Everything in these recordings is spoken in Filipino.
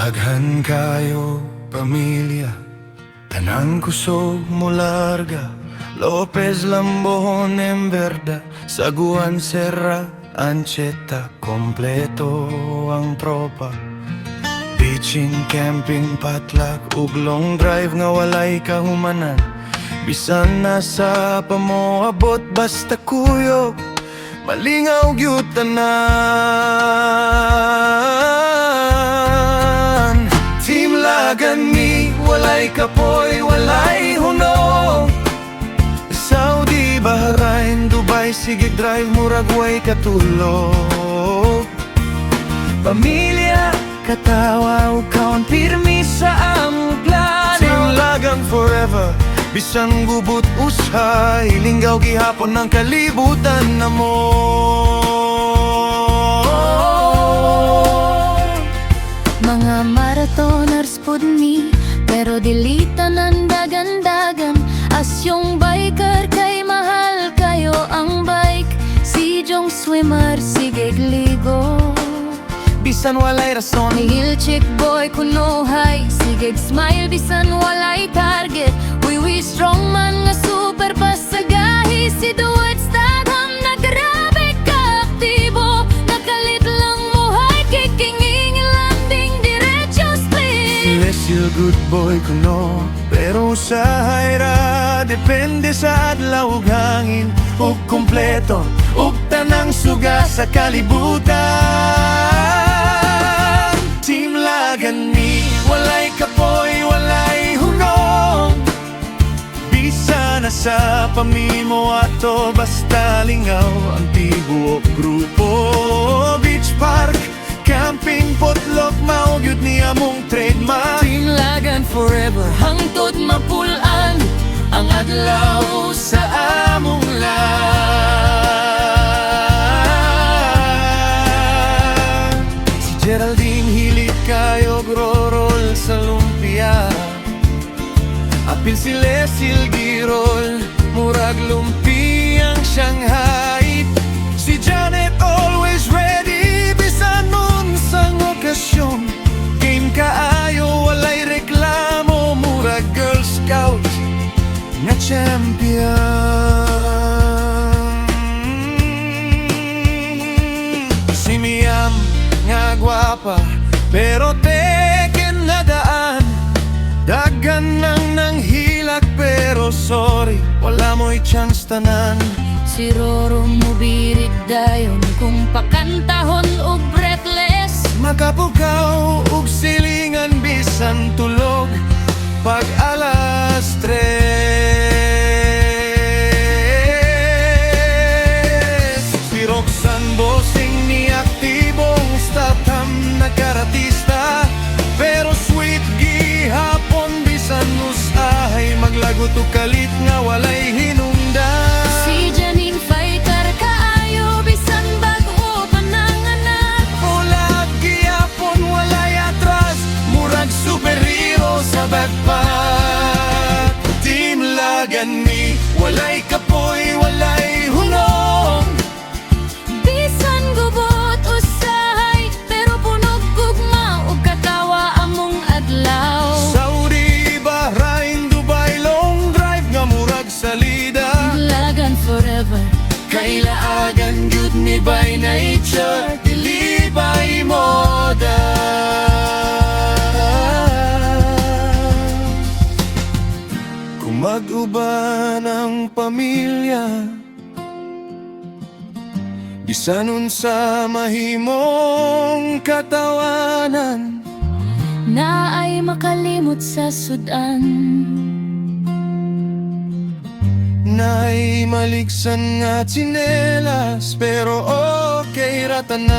Daghan kayo pamilya, tanang kusog mo larga. Lopez, Lambon, Emberda, Saguan, Serra, Ancheta, kompleto ang tropa. Beaching, camping, patlak, ug long drive nga walay kahumanan. Bisan nasa pa mo abot basta kuyog, malingaw gyud tanan. Team Lagani, walay kapoy, walay hunong. Saudi, Bahrain, Dubai, sige drive, murag way katulog. Pamilya, katawa, ukaon pirmi sa among plano. Team Lagan forever, bisan gubot usay, linggaw gihapon ng kalibutan na mo. Mga marathoners pud mi, pero dilitan ang dagan-dagan. As yung biker kay mahal kayo ang bike. Si Jong swimmer, sige gligo. Bisan walay rason, Nihil chick boy kunuhay, sige smile bisan walay target. We strong man nga super pasagahi. Si Duwat Stagham na grabe ka aktibo. Nakalit lang muhay, kikinging landing diretso split. Celestial good boy kuno, pero sa hayra depende sa adlaw ug hangin. Ug kompleto, ug tanang suga sa kalibutan. Team Lagani, walay kapoy, walay hunong. Bisa na sa pamimo ato, basta lingaw ang tibuok grupo. Beach park, camping, potlok, maugyod ni among trademark. Team Lagan forever, hangtod mapulan ang adlaw sa among land. Si Geraldine hilit kayo grorol sa lumpia. Apil si Lesil girol, murag lumpiang Shanghai. Si Janet always ready, bisan nun sang okasyon. Game kaayo, walay reklamo, murag Girl Scout nga champion. Si Miam nga gwapa, pero teken na daan. Dagan nang nanghilak, pero sorry, wala mo'y chance tanan. Si Roro mubirit dayon kung pakantahon og breathless. Makapukaw ug silingan bisan tulog pag alas 3. Si Roxanne Bossing ni aktibong statam na karatista, pero sweet gihapon bisan usahay, maglagot ug kalit nga walay hinungdan. Si Janine fighter kaayo bisan bag-o pananganak. Ulag gihapon walay atras, murag superhero sa backpack. Team Lagani, walay kapoy, walay hunong. Bisan gubot usahay, pero punog gugma ug katawa among adlaw. Saudi, Bahrain, Dubai, long drive nga murag salida. Lagan forever, Kailaagan gyud ni by nature, dili by moda. Kung mag-uban ang pamilya, bisan unsa mahimong katawanan. na ay makalimot sa sudan. Nay maligsan nga tsinelas, pero okay ra tanan.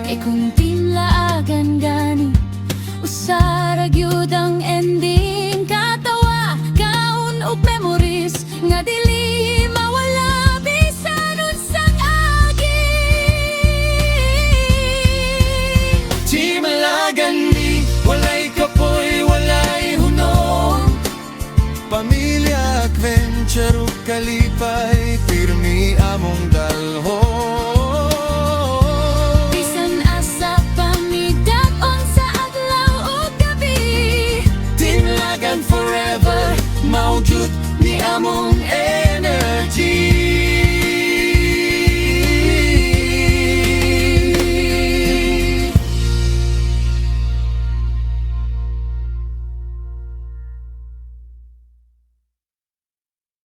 E kung tinlaagan gani, usara gyud ang ending. Katawa, kaon ug memories nga dili mawala bisan unsang agi. Team Lagani, walay kapoy, walay hunong. Pamilya, adventure ug kalipay, pirmi among dalhon. amo